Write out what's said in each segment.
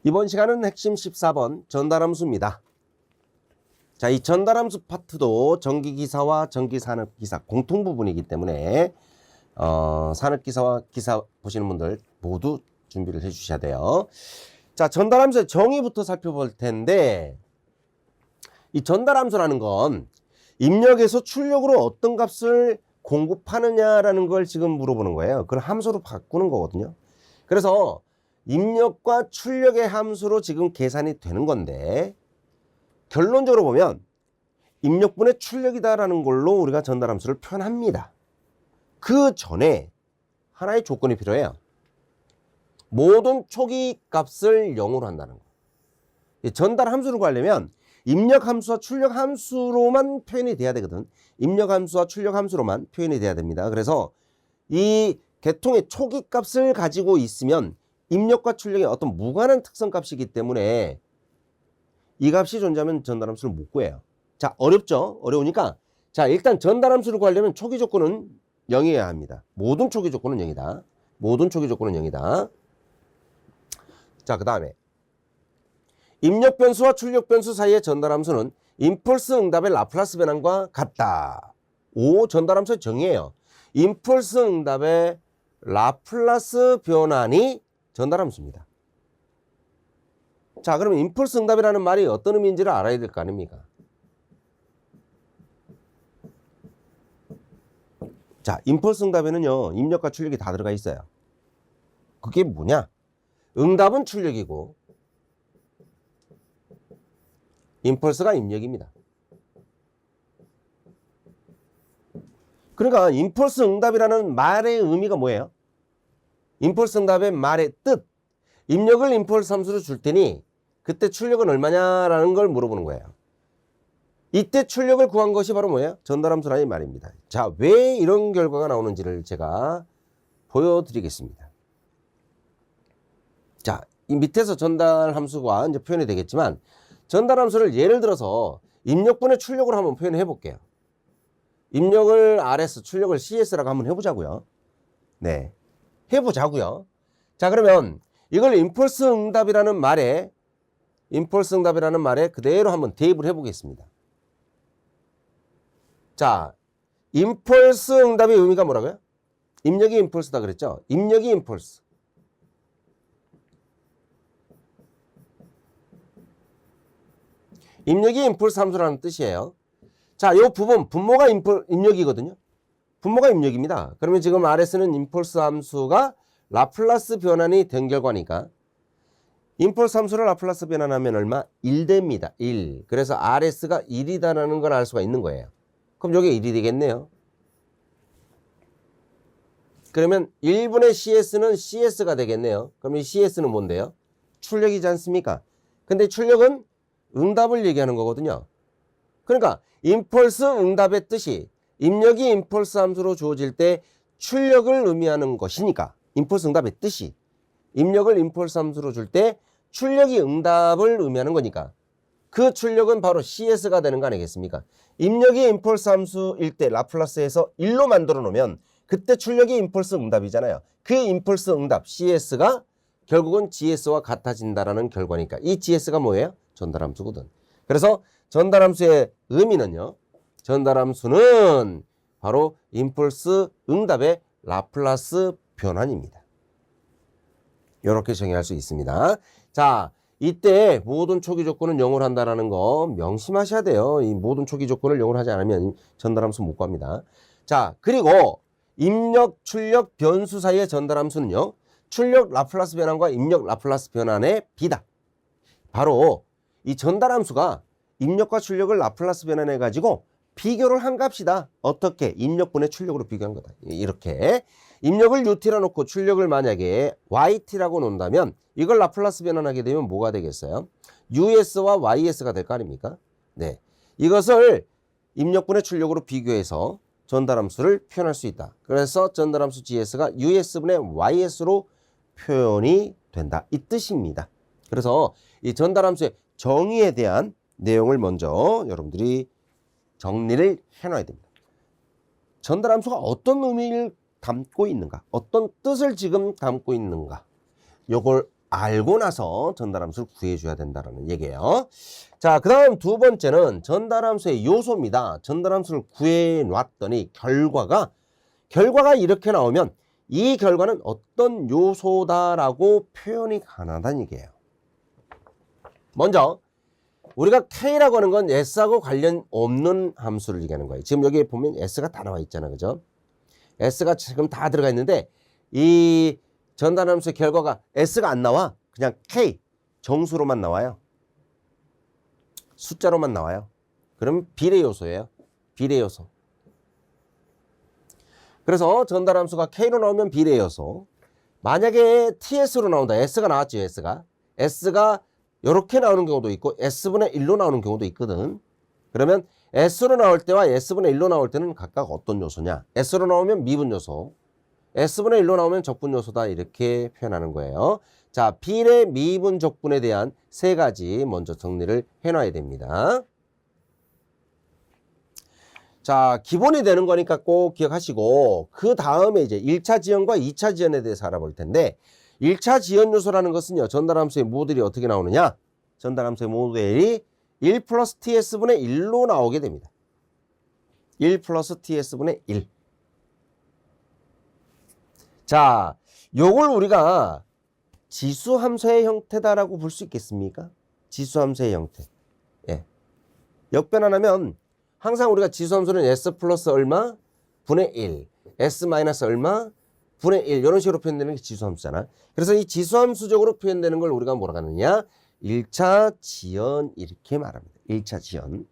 이번 시간은 핵심 14번 전달함수입니다. 자, 이 전달함수 파트도 전기기사와 전기산업기사 공통 부분이기 때문에 산업기사와 기사 보시는 분들 모두 준비를 해 주셔야 돼요. 자, 전달함수의 정의부터 살펴볼 텐데, 이 전달함수라는 건 입력에서 출력으로 어떤 값을 공급하느냐라는 걸 지금 물어보는 거예요. 그걸 함수로 바꾸는 거거든요. 그래서 입력과 출력의 함수로 지금 계산이 되는 건데, 결론적으로 보면 입력분의 출력이다라는 걸로 우리가 전달함수를 표현합니다. 그 전에 하나의 조건이 필요해요. 모든 초기 값을 0으로 한다는 거. 전달함수를 구하려면 입력함수와 출력함수로만 표현이 돼야 되거든. 입력함수와 출력함수로만 표현이 돼야 됩니다. 그래서 이 계통의 초기 값을 가지고 있으면 입력과 출력의 어떤 무관한 특성 값이기 때문에 이 값이 존재하면 전달함수를 못 구해요. 자, 어렵죠? 어려우니까 자, 일단 전달함수를 구하려면 초기 조건은 0이어야 합니다. 모든 초기 조건은 0이다. 모든 초기 조건은 0이다. 자, 그 다음에 입력 변수와 출력 변수 사이의 전달함수는 임펄스 응답의 라플라스 변환과 같다. 오, 전달함수의 정의예요. 임펄스 응답의 라플라스 변환이 전달함수입니다. 자, 그러면 임펄스 응답이라는 말이 어떤 의미인지를 알아야 될 거 아닙니까? 자, 임펄스 응답에는요, 입력과 출력이 다 들어가 있어요. 그게 뭐냐? 응답은 출력이고 임펄스가 입력입니다. 그러니까 임펄스 응답이라는 말의 의미가 뭐예요? 임펄스 응답의 말의 뜻, 입력을 임펄스 함수로 줄 테니 그때 출력은 얼마냐라는 걸 물어보는 거예요. 이때 출력을 구한 것이 바로 뭐예요? 전달함수라는 말입니다. 자, 왜 이런 결과가 나오는지를 제가 보여드리겠습니다. 자, 이 밑에서 전달함수가 이제 표현이 되겠지만, 전달함수를 예를 들어서 입력분의 출력으로 한번 표현해 볼게요. 입력을 RS, 출력을 CS라고 한번 해보자고요. 네, 해보자고요. 자, 그러면 이걸 임펄스 응답이라는 말에 그대로 한번 대입을 해보겠습니다. 자, 임펄스 응답의 의미가 뭐라고요? 입력이 임펄스다 그랬죠? 입력이 임펄스. 입력이 임펄스 함수라는 뜻이에요. 자, 이 부분, 분모가 입력이거든요. 분모가 입력입니다. 그러면 지금 RS는 임펄스 함수가 라플라스 변환이 된 결과니까 임펄스 함수를 라플라스 변환하면 얼마? 1 됩니다. 1. 그래서 RS가 1이다라는 걸 알 수가 있는 거예요. 그럼 여기 1이 되겠네요. 그러면 1분의 CS는 CS가 되겠네요. 그럼 이 CS는 뭔데요? 출력이지 않습니까? 근데 출력은 응답을 얘기하는 거거든요. 그러니까 임펄스 응답의 뜻이 입력이 임펄스 함수로 주어질 때 출력을 의미하는 것이니까, 임펄스 응답의 뜻이 입력을 임펄스 함수로 줄 때 출력이 응답을 의미하는 거니까 그 출력은 바로 CS가 되는 거 아니겠습니까? 입력이 임펄스 함수일 때 라플라스에서 1로 만들어 놓으면 그때 출력이 임펄스 응답이잖아요. 그 임펄스 응답 CS가 결국은 GS와 같아진다라는 결과니까 이 GS가 뭐예요? 전달함수거든. 그래서 전달함수의 의미는요, 전달함수는 바로 임펄스 응답의 라플라스 변환입니다. 이렇게 정의할 수 있습니다. 자, 이때 모든 초기 조건은 0으로 한다는 거 명심하셔야 돼요. 이 모든 초기 조건을 0으로 하지 않으면 전달함수 못 구합니다. 자, 그리고 입력, 출력, 변수 사이의 전달함수는요, 출력 라플라스 변환과 입력 라플라스 변환의 비다. 바로 이 전달함수가 입력과 출력을 라플라스 변환해 가지고 비교를 한 값이다. 어떻게? 입력분의 출력으로 비교한 거다. 이렇게 입력을 UT라 놓고 출력을 만약에 YT라고 놓는다면 이걸 라플라스 변환하게 되면 뭐가 되겠어요? US와 YS가 될 거 아닙니까? 네, 이것을 입력분의 출력으로 비교해서 전달함수를 표현할 수 있다. 그래서 전달함수 GS가 US분의 YS로 표현이 된다. 이 뜻입니다. 그래서 이 전달함수의 정의에 대한 내용을 먼저 여러분들이 정리를 해놔야 됩니다. 전달함수가 어떤 의미를 담고 있는가, 어떤 뜻을 지금 담고 있는가, 요걸 알고 나서 전달함수를 구해줘야 된다는 얘기예요. 자, 그 다음 두 번째는 전달함수의 요소입니다. 전달함수를 구해놨더니 결과가 이렇게 나오면 이 결과는 어떤 요소다라고 표현이 가능하다는 얘기예요. 먼저 우리가 K라고 하는 건 S하고 관련 없는 함수를 얘기하는 거예요. 지금 여기 보면 S가 다 나와 있잖아, 그죠? S가 지금 다 들어가 있는데 이 전달함수의 결과가 S가 안 나와. 그냥 K 정수로만 나와요. 숫자로만 나와요. 그럼 비례 요소예요. 비례 요소. 그래서 전달함수가 K로 나오면 비례 요소. 만약에 TS로 나온다. S가 나왔죠, S가 이렇게 나오는 경우도 있고 S분의 1로 나오는 경우도 있거든. 그러면 S로 나올 때와 S분의 1로 나올 때는 각각 어떤 요소냐? S로 나오면 미분 요소, S분의 1로 나오면 적분 요소다, 이렇게 표현하는 거예요. 자, 비례, 미분, 적분에 대한 세 가지 먼저 정리를 해놔야 됩니다. 자, 기본이 되는 거니까 꼭 기억하시고 그 다음에 이제 1차 지연과 2차 지연에 대해서 알아볼 텐데 1차 지연 요소라는 것은요, 전달함수의 모델이 어떻게 나오느냐? 전달함수의 모델이 1 플러스 TS분의 1로 나오게 됩니다. 1 플러스 TS분의 1. 자, 요걸 우리가 지수함수의 형태다라고 볼 수 있겠습니까? 지수함수의 형태. 예. 역변환하면 항상 우리가 지수함수는 S 플러스 얼마? 분의 1. S 마이너스 얼마? 분의 1. 이런 식으로 표현되는 게 지수함수잖아. 그래서 이 지수함수적으로 표현되는 걸 우리가 뭐라고 하느냐? 1차 지연, 이렇게 말합니다. 1차 지연.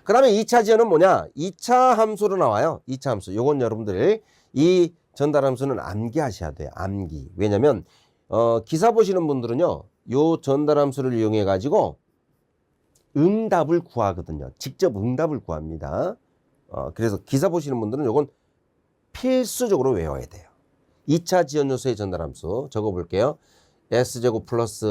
그 다음에 2차 지연은 뭐냐? 2차 함수로 나와요. 2차 함수. 요건 여러분들 이 전달함수는 암기하셔야 돼요. 암기. 왜냐면 기사 보시는 분들은요, 요 전달함수를 이용해 가지고 응답을 구하거든요. 직접 응답을 구합니다. 그래서 기사 보시는 분들은 요건 필수적으로 외워야 돼요. 2차 지연 요소의 전달함수 적어볼게요. S제곱 플러스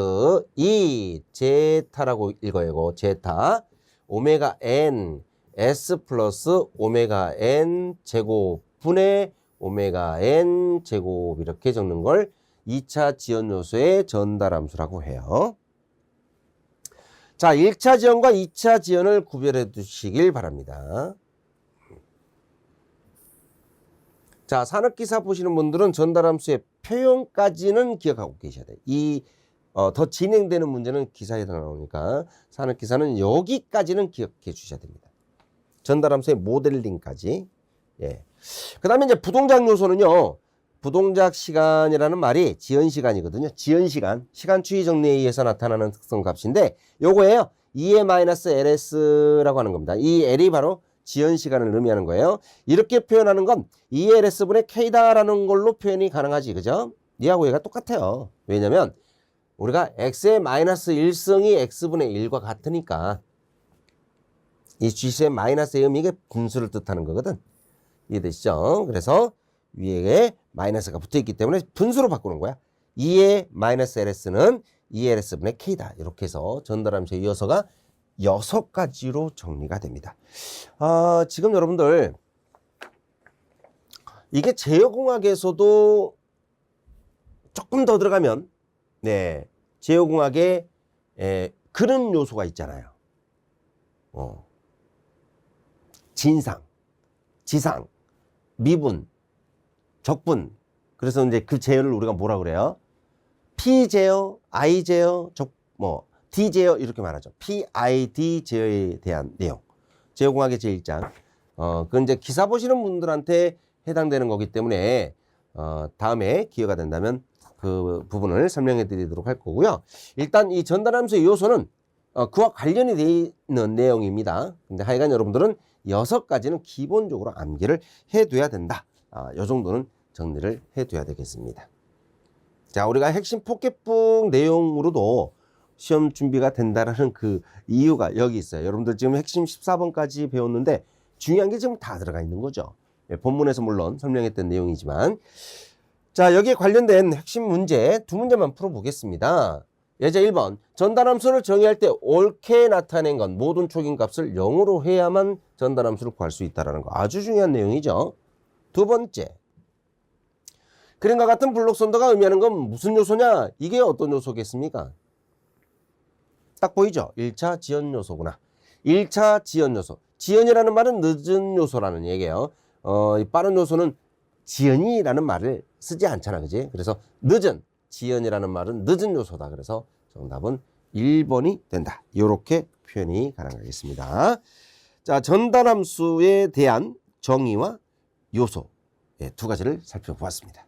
2 제타라고 읽어요. 제타 오메가 n S 플러스 오메가 n 제곱 분의 오메가 n 제곱, 이렇게 적는 걸 2차 지연 요소의 전달함수라고 해요. 자, 1차 지연과 2차 지연을 구별해 두시길 바랍니다. 자, 산업기사 보시는 분들은 전달함수의 표현까지는 기억하고 계셔야 돼요. 더 진행되는 문제는 기사에 나오니까 산업기사는 여기까지는 기억해 주셔야 됩니다. 전달함수의 모델링까지. 예. 그 다음에 이제 부동작 요소는요, 부동작 시간이라는 말이 지연 시간이거든요. 지연 시간, 시간 추이 정리에 의해서 나타나는 특성 값인데 요거예요. 2-LS라고 하는 겁니다. 이 L이 바로 지연 시간을 의미하는 거예요. 이렇게 표현하는 건 2LS분의 K다라는 걸로 표현이 가능하지, 그죠? 얘하고 얘가 똑같아요. 왜냐면 우리가 X의 마이너스 1승이 X분의 1과 같으니까 이 G수의 마이너스의 의미가 분수를 뜻하는 거거든. 이해되시죠? 그래서 위에 마이너스가 붙어있기 때문에 분수로 바꾸는 거야. 2의 마이너스 LS는 2LS분의 K다. 이렇게 해서 전달함수의 요소가 6가지로 정리가 됩니다. 지금 여러분들 이게 제어공학에서도 조금 더 들어가면 제어공학에 그런 요소가 있잖아요. 진상, 지상, 미분, 적분. 그래서 이제 그 제어를 우리가 뭐라 그래요? P제어, I제어, D제어 이렇게 말하죠. PID 제어에 대한 내용. 제어공학의 제1장. 그건 이제 기사 보시는 분들한테 해당되는 거기 때문에 다음에 기회가 된다면 그 부분을 설명해 드리도록 할 거고요. 일단 이 전달함수의 요소는 그와 관련이 되어 있는 내용입니다. 근데 하여간 여러분들은 6가지는 기본적으로 암기를 해둬야 된다. 이 정도는 정리를 해둬야 되겠습니다. 자, 우리가 핵심 포켓북 내용으로도 시험 준비가 된다라는 그 이유가 여기 있어요. 여러분들 지금 핵심 14번까지 배웠는데 중요한 게 지금 다 들어가 있는 거죠. 본문에서 물론 설명했던 내용이지만, 자, 여기에 관련된 핵심 문제 두 문제만 풀어보겠습니다. 예제 1번, 전달함수를 정의할 때 옳게 나타낸 건 모든 초긴값을 0으로 해야만 전달함수를 구할 수 있다는 거. 아주 중요한 내용이죠. 두 번째, 그림과 같은 블록선도가 의미하는 건 무슨 요소냐? 이게 어떤 요소겠습니까? 딱 보이죠? 1차 지연 요소구나. 1차 지연 요소. 지연이라는 말은 늦은 요소라는 얘기예요. 이 빠른 요소는 지연이라는 말을 쓰지 않잖아, 그지? 그래서 늦은, 지연이라는 말은 늦은 요소다. 그래서 정답은 1번이 된다. 이렇게 표현이 가능하겠습니다. 자, 전달함수에 대한 정의와 요소 두 가지를 살펴보았습니다.